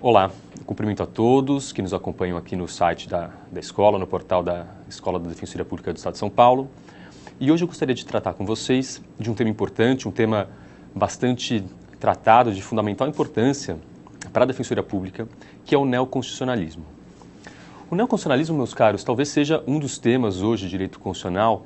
Olá, cumprimento a todos que nos acompanham aqui no site da escola, no portal da Escola da Defensoria Pública do Estado de São Paulo. E hoje eu gostaria de tratar com vocês de um tema importante, um tema bastante tratado, de fundamental importância para a Defensoria Pública, que é o neoconstitucionalismo. O neoconstitucionalismo, meus caros, talvez seja um dos temas hoje de direito constitucional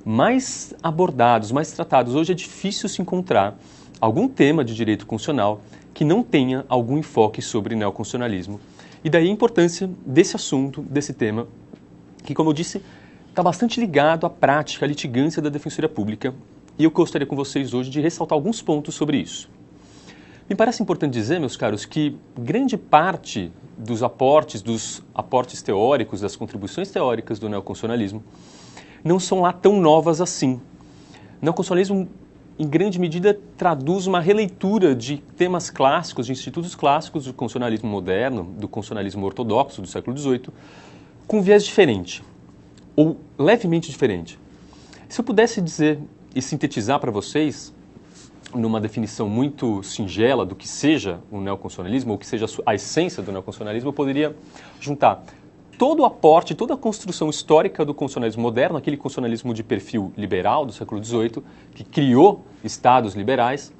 mais abordados, mais tratados. Hoje é difícil se encontrar algum tema de direito constitucional que não tenha algum enfoque sobre neoconstitucionalismo. E daí a importância desse assunto, desse tema, que, como eu disse, está bastante ligado à prática, à litigância da Defensoria Pública. E eu gostaria com vocês hoje de ressaltar alguns pontos sobre isso. Me parece importante dizer, meus caros, que grande parte dos aportes teóricos, das contribuições teóricas do neoconstitucionalismo, não são lá tão novas assim. O neoconstitucionalismo, em grande medida, traduz uma releitura de temas clássicos, de institutos clássicos do constitucionalismo moderno, do constitucionalismo ortodoxo do século XVIII, com um viés diferente, ou levemente diferente. Se eu pudesse dizer e sintetizar para vocês, numa definição muito singela do que seja o neoconstitucionalismo, ou que seja a essência do neoconstitucionalismo, eu poderia juntar todo o aporte, toda a construção histórica do constitucionalismo moderno, aquele constitucionalismo de perfil liberal do século XVIII, que criou estados liberais,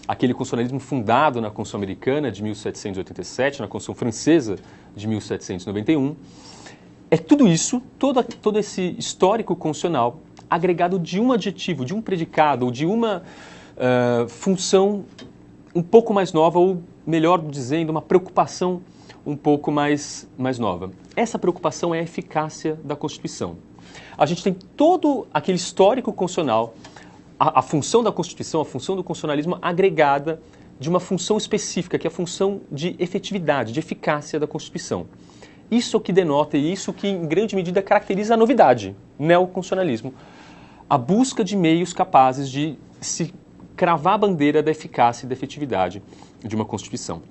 aquele constitucionalismo fundado na Constituição Americana de 1787, na Constituição Francesa de 1791. É tudo isso, todo esse histórico constitucional, agregado de um adjetivo, de um predicado, ou de uma função um pouco mais nova, ou melhor dizendo, uma preocupação um pouco mais nova. Essa preocupação é a eficácia da Constituição. A gente tem todo aquele histórico constitucional, a função da Constituição, a função do constitucionalismo agregada de uma função específica, que é a função de efetividade, de eficácia da Constituição. Isso que denota e isso que em grande medida caracteriza a novidade, neoconstitucionalismo. A busca de meios capazes de se cravar a bandeira da eficácia e da efetividade de uma Constituição.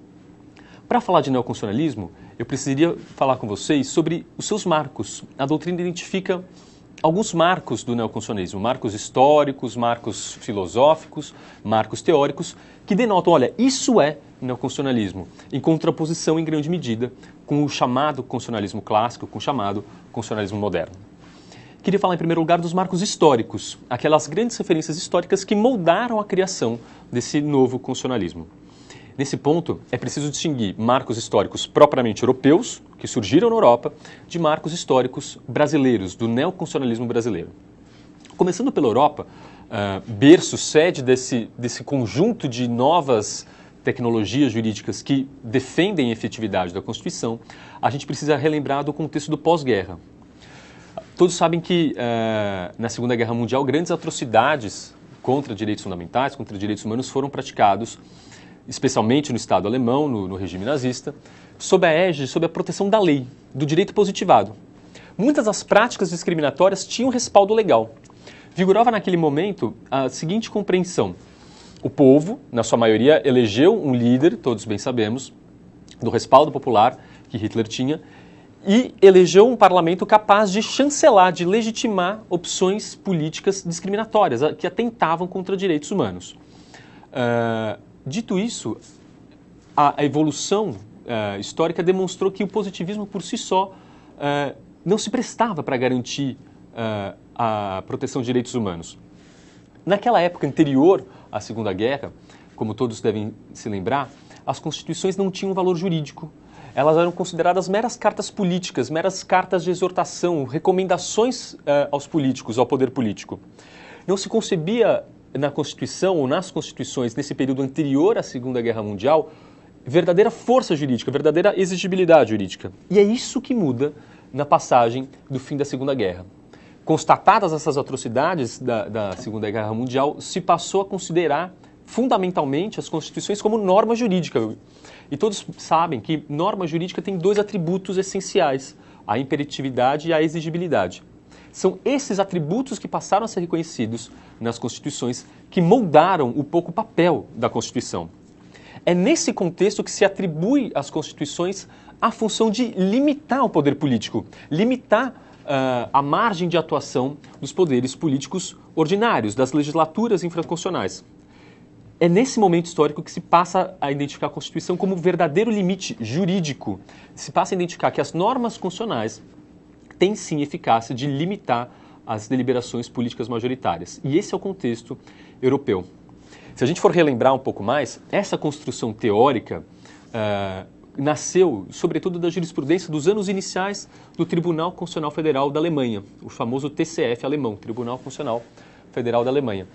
Para falar de neoconstitucionalismo, eu precisaria falar com vocês sobre os seus marcos. A doutrina identifica alguns marcos do neoconstitucionalismo, marcos históricos, marcos filosóficos, marcos teóricos, que denotam, olha, isso é neoconstitucionalismo, em contraposição, em grande medida, com o chamado constitucionalismo clássico, com o chamado constitucionalismo moderno. Queria falar, em primeiro lugar, dos marcos históricos, aquelas grandes referências históricas que moldaram a criação desse novo constitucionalismo. Nesse ponto, é preciso distinguir marcos históricos propriamente europeus, que surgiram na Europa, de marcos históricos brasileiros, do neoconstitucionalismo brasileiro. Começando pela Europa, berço, sede desse conjunto de novas tecnologias jurídicas que defendem a efetividade da Constituição, a gente precisa relembrar do contexto do pós-guerra. Todos sabem que, na Segunda Guerra Mundial, grandes atrocidades contra direitos fundamentais, contra direitos humanos, foram praticados, especialmente no Estado alemão, no regime nazista, sob a égide, sob a proteção da lei, do direito positivado. Muitas das práticas discriminatórias tinham respaldo legal. Vigorava naquele momento a seguinte compreensão: o povo, na sua maioria, elegeu um líder, todos bem sabemos, do respaldo popular que Hitler tinha, e elegeu um parlamento capaz de chancelar, de legitimar opções políticas discriminatórias, que atentavam contra direitos humanos. Dito isso, a evolução histórica demonstrou que o positivismo por si só não se prestava para garantir a proteção de direitos humanos. Naquela época anterior à Segunda Guerra, como todos devem se lembrar, as constituições não tinham valor jurídico. Elas eram consideradas meras cartas políticas, meras cartas de exortação, recomendações aos políticos, ao poder político. Não se concebia na Constituição ou nas Constituições, nesse período anterior à Segunda Guerra Mundial, verdadeira força jurídica, verdadeira exigibilidade jurídica. E é isso que muda na passagem do fim da Segunda Guerra. Constatadas essas atrocidades da Segunda Guerra Mundial, se passou a considerar fundamentalmente as Constituições como norma jurídica. E todos sabem que norma jurídica tem dois atributos essenciais, a imperatividade e a exigibilidade. São esses atributos que passaram a ser reconhecidos nas Constituições que moldaram um pouco o papel da Constituição. É nesse contexto que se atribui às Constituições a função de limitar o poder político, limitar a margem de atuação dos poderes políticos ordinários, das legislaturas infraconstitucionais. é nesse momento histórico que se passa a identificar a Constituição como verdadeiro limite jurídico. Se passa a identificar que as normas constitucionais têm sim eficácia de limitar as deliberações políticas majoritárias. E esse é o contexto europeu. Se a gente for relembrar um pouco mais, essa construção teórica nasceu, sobretudo, da jurisprudência dos anos iniciais do Tribunal Constitucional Federal da Alemanha, o famoso TCF alemão, Tribunal Constitucional Federal da Alemanha,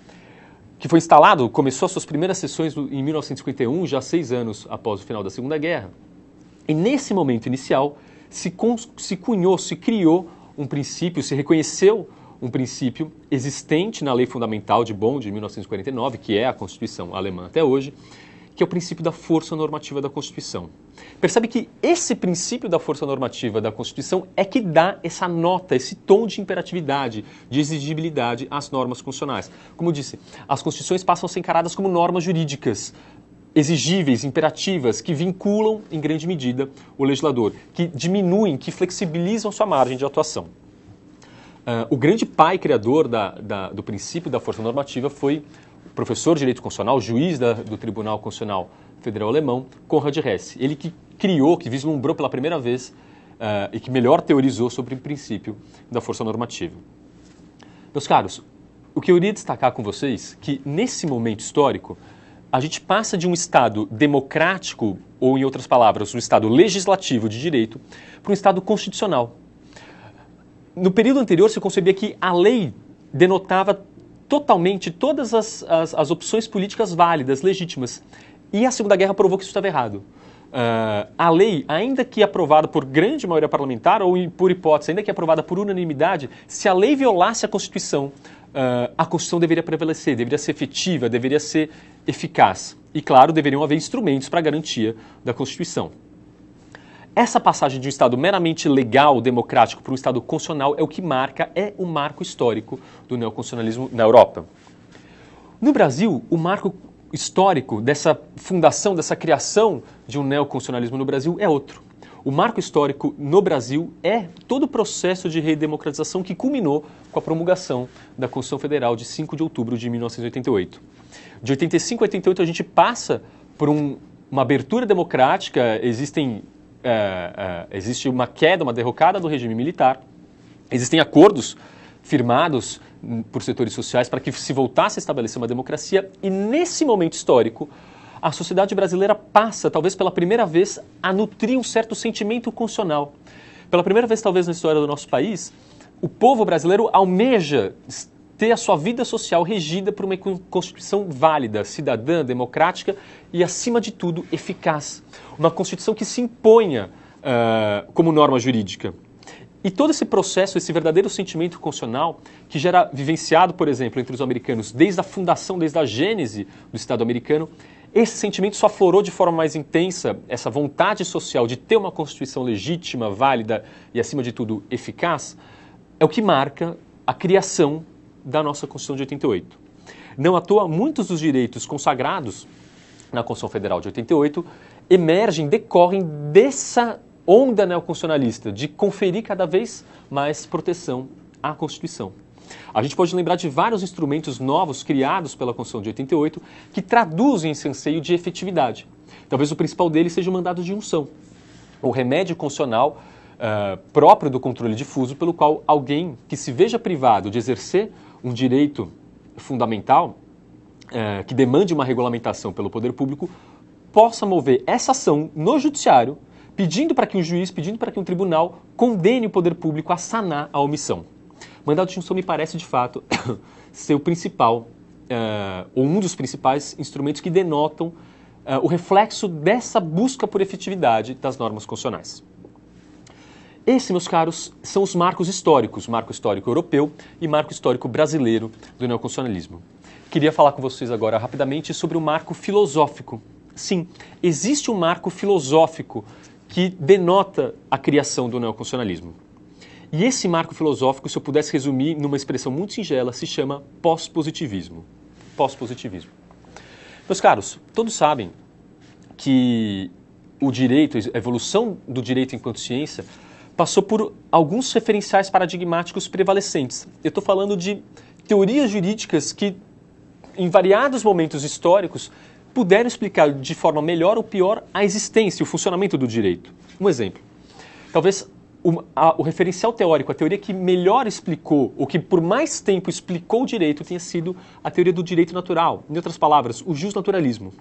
que foi instalado, começou as suas primeiras sessões em 1951, já 6 anos após o final da Segunda Guerra. E nesse momento inicial se cunhou, se criou um princípio, se reconheceu um princípio existente na Lei Fundamental de Bonn, de 1949, que é a Constituição alemã até hoje, que é o princípio da força normativa da Constituição. Percebe que esse princípio da força normativa da Constituição é que dá essa nota, esse tom de imperatividade, de exigibilidade às normas constitucionais. Como eu disse, as Constituições passam a ser encaradas como normas jurídicas, exigíveis, imperativas, que vinculam, em grande medida, o legislador, que diminuem, que flexibilizam sua margem de atuação. O grande pai criador do princípio da força normativa foi o professor de Direito Constitucional, juiz do Tribunal Constitucional Federal Alemão, Konrad Hesse. Ele que criou, que vislumbrou pela primeira vez e que melhor teorizou sobre o princípio da força normativa. Meus caros, o que eu iria destacar com vocês é que, nesse momento histórico, a gente passa de um Estado democrático, ou, em outras palavras, um Estado legislativo de direito, para um Estado constitucional. No período anterior, se concebia que a lei denotava totalmente todas as opções políticas válidas, legítimas. E a Segunda Guerra provou que isso estava errado. A lei, ainda que aprovada por grande maioria parlamentar, ou por hipótese, ainda que aprovada por unanimidade, se a lei violasse a Constituição deveria prevalecer, deveria ser efetiva, deveria ser eficaz. E, claro, deveriam haver instrumentos para a garantia da Constituição. Essa passagem de um Estado meramente legal, democrático, para um Estado constitucional é o que é o marco histórico do neoconstitucionalismo na Europa. No Brasil, o marco histórico dessa fundação, dessa criação de um neoconstitucionalismo no Brasil é outro. O marco histórico no Brasil é todo o processo de redemocratização que culminou com a promulgação da Constituição Federal de 5 de outubro de 1988. De 85 a 88 a gente passa por uma abertura democrática, existe uma queda, uma derrocada do regime militar, existem acordos firmados por setores sociais para que se voltasse a estabelecer uma democracia e, nesse momento histórico, a sociedade brasileira passa, talvez pela primeira vez, a nutrir um certo sentimento constitucional. Pela primeira vez, talvez, na história do nosso país, o povo brasileiro almeja ter a sua vida social regida por uma Constituição válida, cidadã, democrática e, acima de tudo, eficaz. Uma Constituição que se imponha como norma jurídica. E todo esse processo, esse verdadeiro sentimento constitucional, que já era vivenciado, por exemplo, entre os americanos desde a fundação, desde a gênese do Estado americano, esse sentimento só aflorou de forma mais intensa, essa vontade social de ter uma Constituição legítima, válida e, acima de tudo, eficaz, é o que marca a criação da nossa Constituição de 88. Não à toa, muitos dos direitos consagrados na Constituição Federal de 88 decorrem dessa onda neoconstitucionalista de conferir cada vez mais proteção à Constituição. A gente pode lembrar de vários instrumentos novos criados pela Constituição de 88 que traduzem esse anseio de efetividade. Talvez o principal deles seja o mandado de junção, o remédio constitucional próprio do controle difuso, pelo qual alguém que se veja privado de exercer um direito fundamental, que demande uma regulamentação pelo poder público, possa mover essa ação no judiciário, pedindo para que um juiz, pedindo para que um tribunal condene o poder público a sanar a omissão. Mandado de junção me parece, de fato, ser o principal, ou um dos principais instrumentos que denotam o reflexo dessa busca por efetividade das normas constitucionais. Esses, meus caros, são os marcos históricos, marco histórico europeu e marco histórico brasileiro do neoconstitucionalismo. Queria falar com vocês agora rapidamente sobre o marco filosófico. Sim, existe um marco filosófico que denota a criação do neoconstitucionalismo. E esse marco filosófico, se eu pudesse resumir numa expressão muito singela, se chama pós-positivismo. Pós-positivismo. Meus caros, todos sabem que o direito, a evolução do direito enquanto ciência, passou por alguns referenciais paradigmáticos prevalecentes. Eu estou falando de teorias jurídicas que em variados momentos históricos, puderam explicar de forma melhor ou pior a existência, o funcionamento do direito. Um exemplo. Talvez o referencial teórico, a teoria que melhor explicou, ou que por mais tempo explicou o direito, tenha sido a teoria do direito natural. Em outras palavras, o justnaturalismo.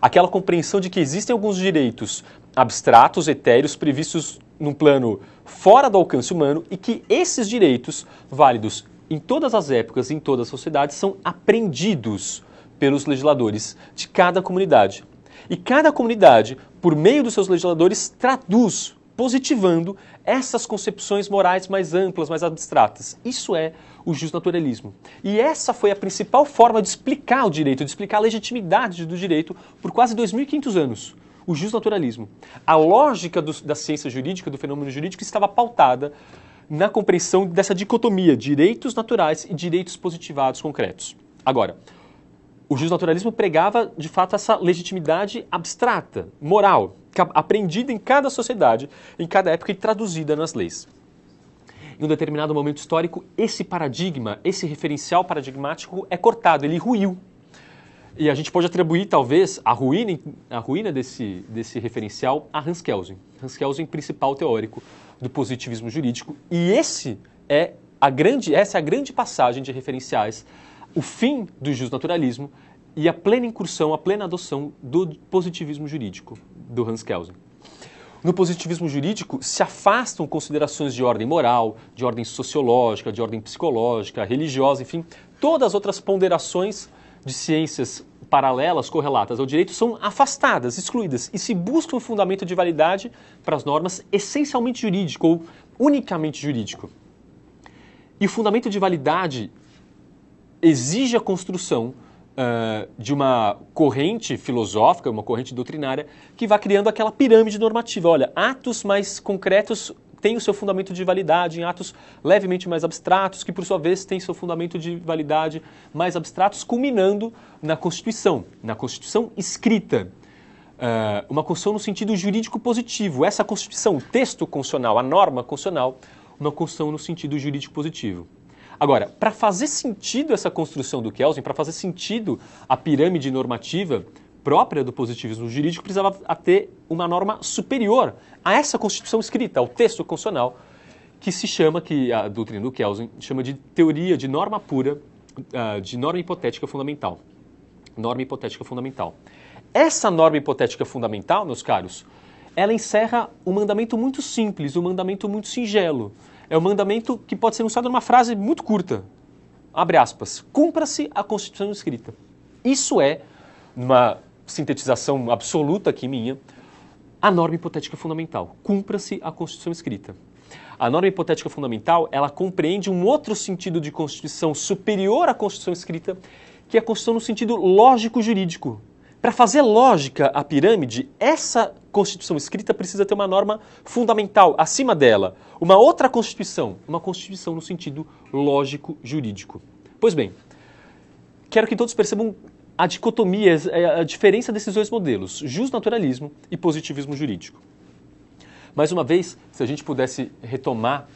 Aquela compreensão de que existem alguns direitos abstratos, etéreos, previstos num plano fora do alcance humano e que esses direitos, válidos em todas as épocas, em todas as sociedades, são aprendidos pelos legisladores de cada comunidade. E cada comunidade, por meio dos seus legisladores, traduz, positivando essas concepções morais mais amplas, mais abstratas. Isso é o justnaturalismo. E essa foi a principal forma de explicar o direito, de explicar a legitimidade do direito por quase 2.500 anos. O justnaturalismo. A lógica da ciência jurídica, do fenômeno jurídico, estava pautada na compreensão dessa dicotomia, direitos naturais e direitos positivados concretos. Agora, o justnaturalismo pregava, de fato, essa legitimidade abstrata, moral, aprendida em cada sociedade, em cada época e traduzida nas leis. Em um determinado momento histórico, esse paradigma, esse referencial paradigmático é cortado, ele ruiu. E a gente pode atribuir, talvez, a ruína desse referencial a Hans Kelsen. Hans Kelsen, principal teórico do positivismo jurídico. E essa é a grande passagem de referenciais, o fim do justnaturalismo e a plena incursão, a plena adoção do positivismo jurídico, do Hans Kelsen. No positivismo jurídico se afastam considerações de ordem moral, de ordem sociológica, de ordem psicológica, religiosa, enfim, todas as outras ponderações de ciências paralelas, correlatas ao direito, são afastadas, excluídas, e se busca um fundamento de validade para as normas essencialmente jurídico ou unicamente jurídico. E o fundamento de validade exige a construção de uma corrente filosófica, uma corrente doutrinária, que vai criando aquela pirâmide normativa. Olha, atos mais concretos têm o seu fundamento de validade em atos levemente mais abstratos, que por sua vez têm seu fundamento de validade mais abstratos, culminando na Constituição escrita. Uma Constituição no sentido jurídico positivo. Essa Constituição, o texto constitucional, a norma constitucional, uma Constituição no sentido jurídico positivo. Agora, para fazer sentido essa construção do Kelsen, para fazer sentido a pirâmide normativa própria do positivismo jurídico, precisava ter uma norma superior a essa Constituição escrita, ao texto constitucional, que a doutrina do Kelsen chama de teoria de norma pura, de norma hipotética fundamental. Norma hipotética fundamental. Essa norma hipotética fundamental, meus caros, ela encerra um mandamento muito simples, um mandamento muito singelo. É um mandamento que pode ser enunciado numa frase muito curta. Abre aspas. Cumpra-se a Constituição escrita. Isso é, numa sintetização absoluta aqui minha, a norma hipotética fundamental. Cumpra-se a Constituição escrita. A norma hipotética fundamental, ela compreende um outro sentido de Constituição superior à Constituição escrita, que é a Constituição no sentido lógico-jurídico. Para fazer lógica à pirâmide, essa Constituição escrita precisa ter uma norma fundamental acima dela. Uma outra Constituição, uma Constituição no sentido lógico-jurídico. Pois bem, quero que todos percebam a dicotomia, a diferença desses dois modelos, justnaturalismo e positivismo jurídico. Mais uma vez, se a gente pudesse retomar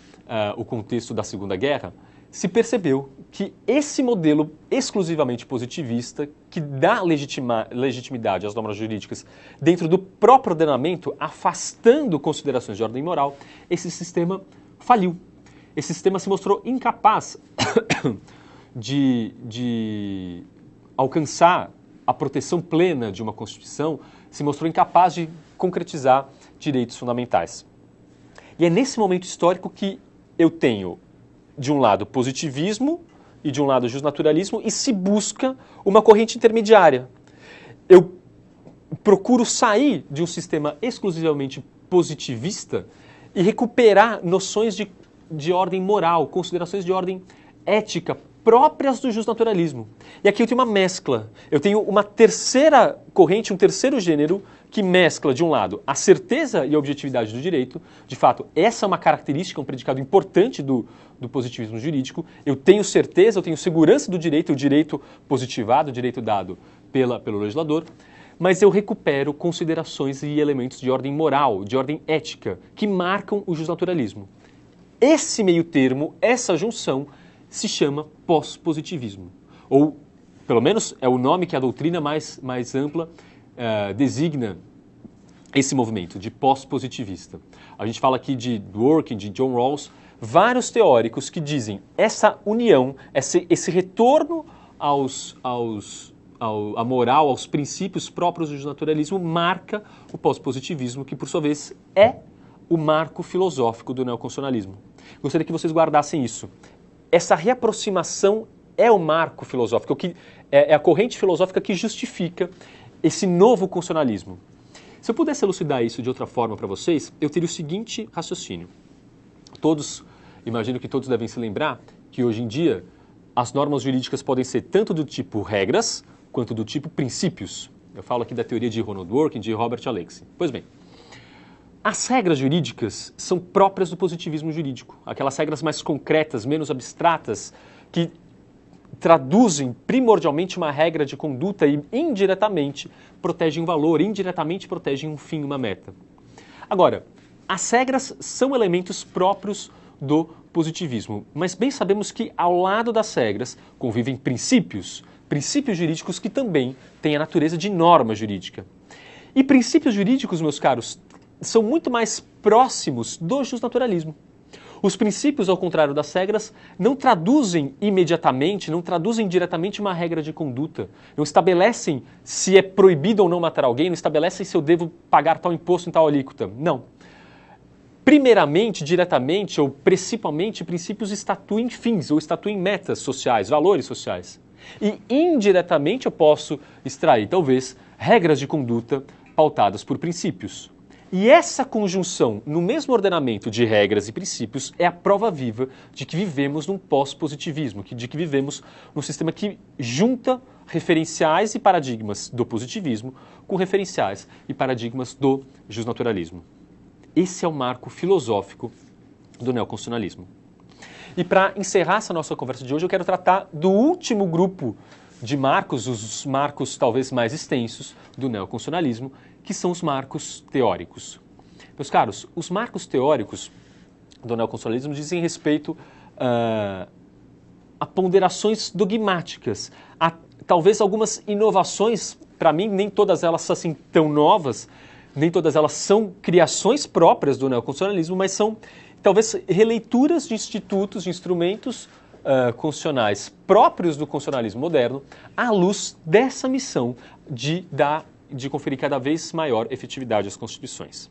o contexto da Segunda Guerra, se percebeu que esse modelo exclusivamente positivista, que dá legitimidade às normas jurídicas dentro do próprio ordenamento, afastando considerações de ordem moral, esse sistema faliu. Esse sistema se mostrou incapaz de alcançar a proteção plena de uma Constituição, se mostrou incapaz de concretizar direitos fundamentais. E é nesse momento histórico que eu tenho, de um lado, positivismo e de um lado, justnaturalismo, e se busca uma corrente intermediária. Eu procuro sair de um sistema exclusivamente positivista e recuperar noções de ordem moral, considerações de ordem ética próprias do justnaturalismo. E aqui eu tenho uma mescla. Eu tenho uma terceira corrente, um terceiro gênero que mescla, de um lado, a certeza e a objetividade do direito. De fato, essa é uma característica, um predicado importante do positivismo jurídico. Eu tenho certeza, eu tenho segurança do direito, o direito positivado, o direito dado pelo legislador, mas eu recupero considerações e elementos de ordem moral, de ordem ética, que marcam o justnaturalismo. Esse meio termo, essa junção, se chama pós-positivismo, ou pelo menos é o nome que a doutrina mais ampla designa esse movimento de pós-positivista. A gente fala aqui de Dworkin, de John Rawls, vários teóricos que dizem essa união, esse retorno à moral, aos princípios próprios do naturalismo, marca o pós-positivismo, que por sua vez é o marco filosófico do neoconstitucionalismo. Gostaria que vocês guardassem isso. Essa reaproximação é o marco filosófico, é a corrente filosófica que justifica esse novo constitucionalismo. Se eu pudesse elucidar isso de outra forma para vocês, eu teria o seguinte raciocínio. Imagino que todos devem se lembrar que hoje em dia as normas jurídicas podem ser tanto do tipo regras quanto do tipo princípios. Eu falo aqui da teoria de Ronald Dworkin, de Robert Alexy. Pois bem, as regras jurídicas são próprias do positivismo jurídico, aquelas regras mais concretas, menos abstratas, que traduzem primordialmente uma regra de conduta e indiretamente protegem um valor, indiretamente protegem um fim, uma meta. Agora, as regras são elementos próprios do positivismo, mas bem sabemos que ao lado das regras convivem princípios jurídicos que também têm a natureza de norma jurídica. E princípios jurídicos, meus caros, são muito mais próximos do justnaturalismo. Os princípios, ao contrário das regras, não traduzem imediatamente, não traduzem diretamente uma regra de conduta, não estabelecem se é proibido ou não matar alguém, não estabelecem se eu devo pagar tal imposto em tal alíquota. Não. Primeiramente, diretamente ou principalmente, princípios estatuem fins ou estatuem metas sociais, valores sociais. E indiretamente eu posso extrair, talvez, regras de conduta pautadas por princípios. E essa conjunção no mesmo ordenamento de regras e princípios é a prova viva de que vivemos num pós-positivismo, de que vivemos num sistema que junta referenciais e paradigmas do positivismo com referenciais e paradigmas do justnaturalismo. Esse é o marco filosófico do neoconstitucionalismo. E para encerrar essa nossa conversa de hoje, eu quero tratar do último grupo de marcos, os marcos talvez mais extensos do neoconstitucionalismo, que são os marcos teóricos. Meus caros, os marcos teóricos do neoconstitucionalismo dizem respeito a ponderações dogmáticas, a talvez algumas inovações, para mim nem todas elas são assim tão novas, nem todas elas são criações próprias do neoconstitucionalismo, mas são talvez releituras de institutos, de instrumentos constitucionais próprios do constitucionalismo moderno, à luz dessa missão de conferir cada vez maior efetividade às constituições.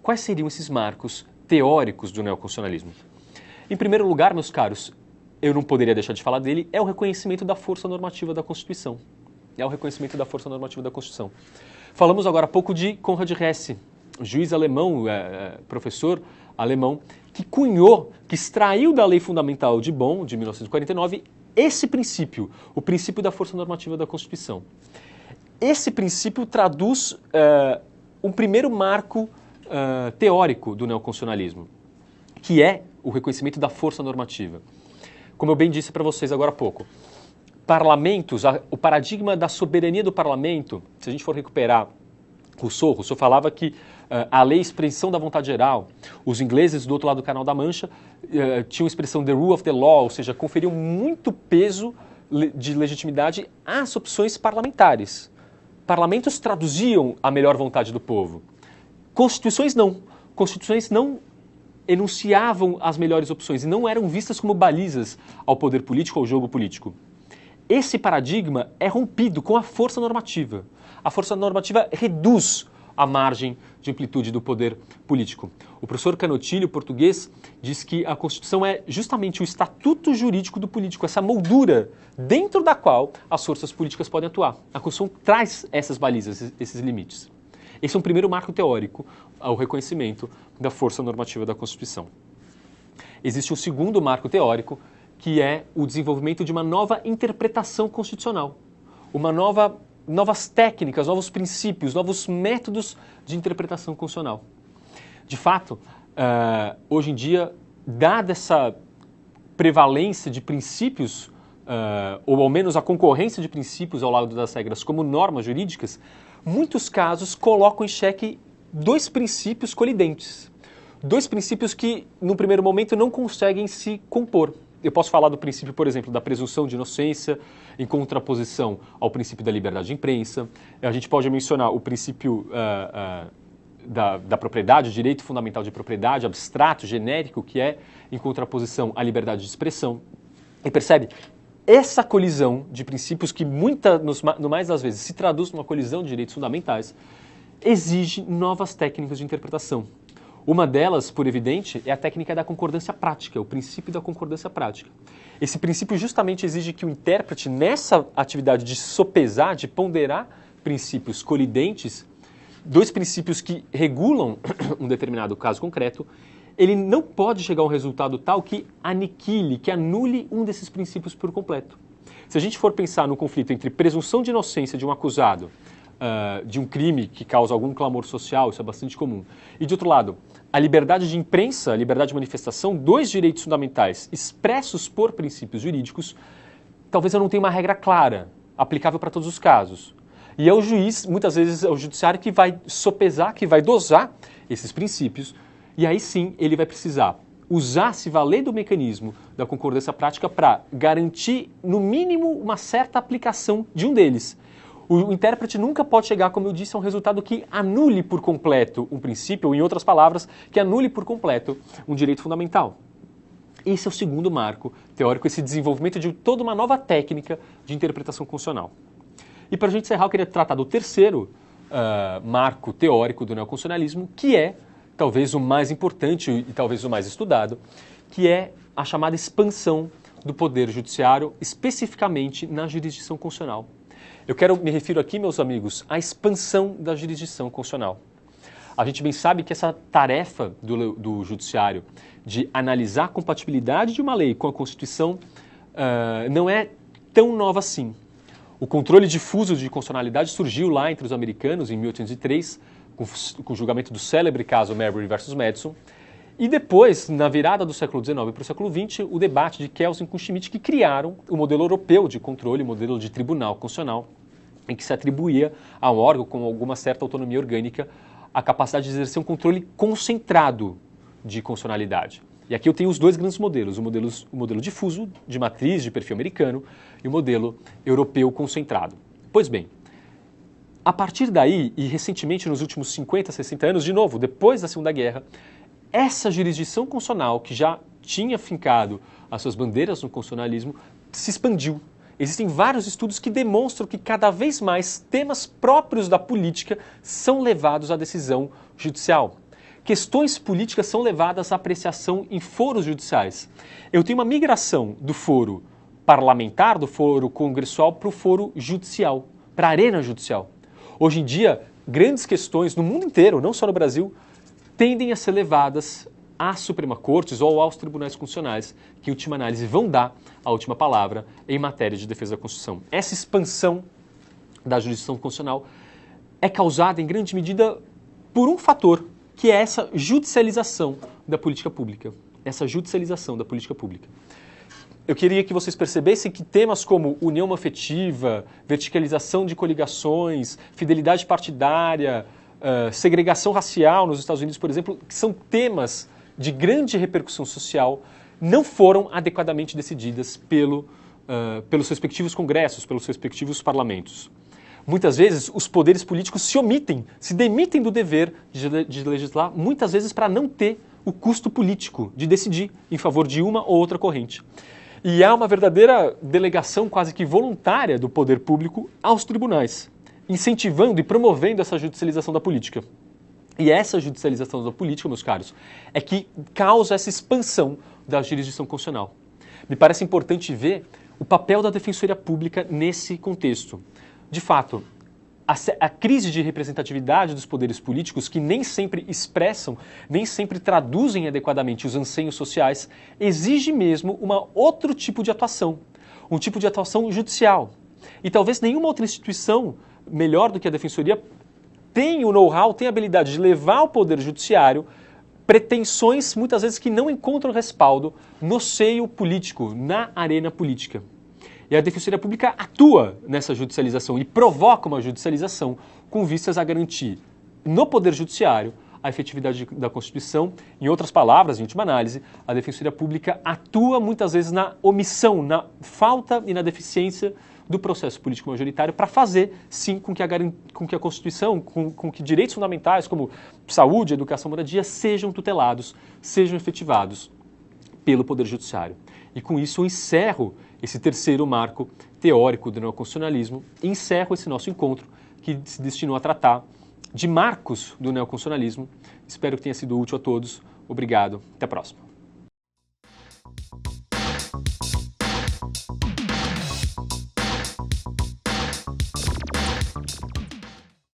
Quais seriam esses marcos teóricos do neoconstitucionalismo? Em primeiro lugar, meus caros, eu não poderia deixar de falar dele, é o reconhecimento da força normativa da Constituição. É o reconhecimento da força normativa da Constituição. Falamos agora há pouco de Konrad Hesse, juiz alemão, professor alemão, que cunhou, que extraiu da Lei Fundamental de Bonn, de 1949, esse princípio, o princípio da força normativa da Constituição. Esse princípio traduz um primeiro marco teórico do neoconstitucionalismo, que é o reconhecimento da força normativa. Como eu bem disse para vocês agora há pouco, parlamentos, o paradigma da soberania do parlamento, se a gente for recuperar Rousseau falava que a lei é expressão da vontade geral. Os ingleses do outro lado do Canal da Mancha tinham a expressão the rule of the law, ou seja, conferiam muito peso de legitimidade às opções parlamentares. Parlamentos traduziam a melhor vontade do povo. Constituições não enunciavam as melhores opções e não eram vistas como balizas ao poder político, ao jogo político. Esse paradigma é rompido com a força normativa. A força normativa reduz a margem de amplitude do poder político. O professor Canotilho, português, diz que a Constituição é justamente o estatuto jurídico do político, essa moldura dentro da qual as forças políticas podem atuar. A Constituição traz essas balizas, esses limites. Esse é um primeiro marco teórico ao reconhecimento da força normativa da Constituição. Existe um segundo marco teórico, que é o desenvolvimento de uma nova interpretação constitucional, novas técnicas, novos princípios, novos métodos de interpretação constitucional. De fato, hoje em dia, dada essa prevalência de princípios, ou ao menos a concorrência de princípios ao lado das regras como normas jurídicas, muitos casos colocam em xeque dois princípios colidentes. Dois princípios que, no primeiro momento, não conseguem se compor. Eu posso falar do princípio, por exemplo, da presunção de inocência em contraposição ao princípio da liberdade de imprensa. A gente pode mencionar o princípio da propriedade, o direito fundamental de propriedade, abstrato, genérico, que é em contraposição à liberdade de expressão. E percebe? Essa colisão de princípios que no mais das vezes se traduz numa colisão de direitos fundamentais exige novas técnicas de interpretação. Uma delas, por evidente, é a técnica da concordância prática, o princípio da concordância prática. Esse princípio justamente exige que o intérprete, nessa atividade de sopesar, de ponderar princípios colidentes, dois princípios que regulam um determinado caso concreto, ele não pode chegar a um resultado tal que aniquile, que anule um desses princípios por completo. Se a gente for pensar no conflito entre presunção de inocência de um acusado, de um crime que causa algum clamor social, isso é bastante comum, e de outro lado, a liberdade de imprensa, a liberdade de manifestação, dois direitos fundamentais expressos por princípios jurídicos, talvez eu não tenha uma regra clara, aplicável para todos os casos. E é o juiz, muitas vezes é o judiciário, que vai sopesar, que vai dosar esses princípios. E aí sim ele vai precisar usar, se valer do mecanismo da concordância prática para garantir, no mínimo, uma certa aplicação de um deles. O intérprete nunca pode chegar, como eu disse, a um resultado que anule por completo um princípio, ou em outras palavras, que anule por completo um direito fundamental. Esse é o segundo marco teórico, esse desenvolvimento de toda uma nova técnica de interpretação constitucional. E para a gente encerrar, eu queria tratar do terceiro marco teórico do neoconstitucionalismo, que é talvez o mais importante e talvez o mais estudado, que é a chamada expansão do poder judiciário, especificamente na jurisdição constitucional. Me refiro aqui, meus amigos, à expansão da jurisdição constitucional. A gente bem sabe que essa tarefa do judiciário de analisar a compatibilidade de uma lei com a Constituição não é tão nova assim. O controle difuso de constitucionalidade surgiu lá entre os americanos em 1803, com o julgamento do célebre caso Marbury versus Madison, e depois, na virada do século XIX para o século XX, o debate de Kelsen com Schmitt, que criaram o modelo europeu de controle, o modelo de tribunal constitucional, em que se atribuía a um órgão com alguma certa autonomia orgânica a capacidade de exercer um controle concentrado de constitucionalidade. E aqui eu tenho os dois grandes modelos, o modelo difuso, de matriz de perfil americano, e o modelo europeu concentrado. Pois bem, a partir daí, e recentemente nos últimos 50, 60 anos, de novo, depois da Segunda Guerra, essa jurisdição constitucional, que já tinha fincado as suas bandeiras no constitucionalismo, se expandiu. Existem vários estudos que demonstram que cada vez mais temas próprios da política são levados à decisão judicial. Questões políticas são levadas à apreciação em foros judiciais. Eu tenho uma migração do foro parlamentar, do foro congressual, para o foro judicial, para a arena judicial. Hoje em dia, grandes questões no mundo inteiro, não só no Brasil, tendem a ser levadas às Suprema Cortes ou aos tribunais constitucionais, que, em última análise, vão dar a última palavra em matéria de defesa da Constituição. Essa expansão da jurisdição constitucional é causada, em grande medida, por um fator, que é essa judicialização da política pública. Essa judicialização da política pública. Eu queria que vocês percebessem que temas como união afetiva, verticalização de coligações, fidelidade partidária, segregação racial nos Estados Unidos, por exemplo, que são temas de grande repercussão social, não foram adequadamente decididas pelos respectivos congressos, pelos respectivos parlamentos. Muitas vezes, os poderes políticos se demitem do dever de legislar, muitas vezes para não ter o custo político de decidir em favor de uma ou outra corrente. E há uma verdadeira delegação quase que voluntária do poder público aos tribunais, incentivando e promovendo essa judicialização da política. E essa judicialização da política, meus caros, é que causa essa expansão da jurisdição constitucional. Me parece importante ver o papel da Defensoria Pública nesse contexto. De fato, a crise de representatividade dos poderes políticos, que nem sempre expressam, nem sempre traduzem adequadamente os anseios sociais, exige mesmo outro tipo de atuação, um tipo de atuação judicial. E talvez nenhuma outra instituição, melhor do que a Defensoria, tenha o know-how, tenha a habilidade de levar ao Poder Judiciário pretensões, muitas vezes, que não encontram respaldo no seio político, na arena política. E a Defensoria Pública atua nessa judicialização e provoca uma judicialização com vistas a garantir no Poder Judiciário a efetividade da Constituição. Em outras palavras, em última análise, a Defensoria Pública atua muitas vezes na omissão, na falta e na deficiência do processo político majoritário para fazer, sim, com que a Constituição, com que direitos fundamentais como saúde, educação, moradia sejam tutelados, sejam efetivados pelo Poder Judiciário. E com isso eu encerro esse terceiro marco teórico do neoconstitucionalismo e encerro esse nosso encontro que se destinou a tratar de marcos do neoconstitucionalismo. Espero que tenha sido útil a todos. Obrigado. Até a próxima.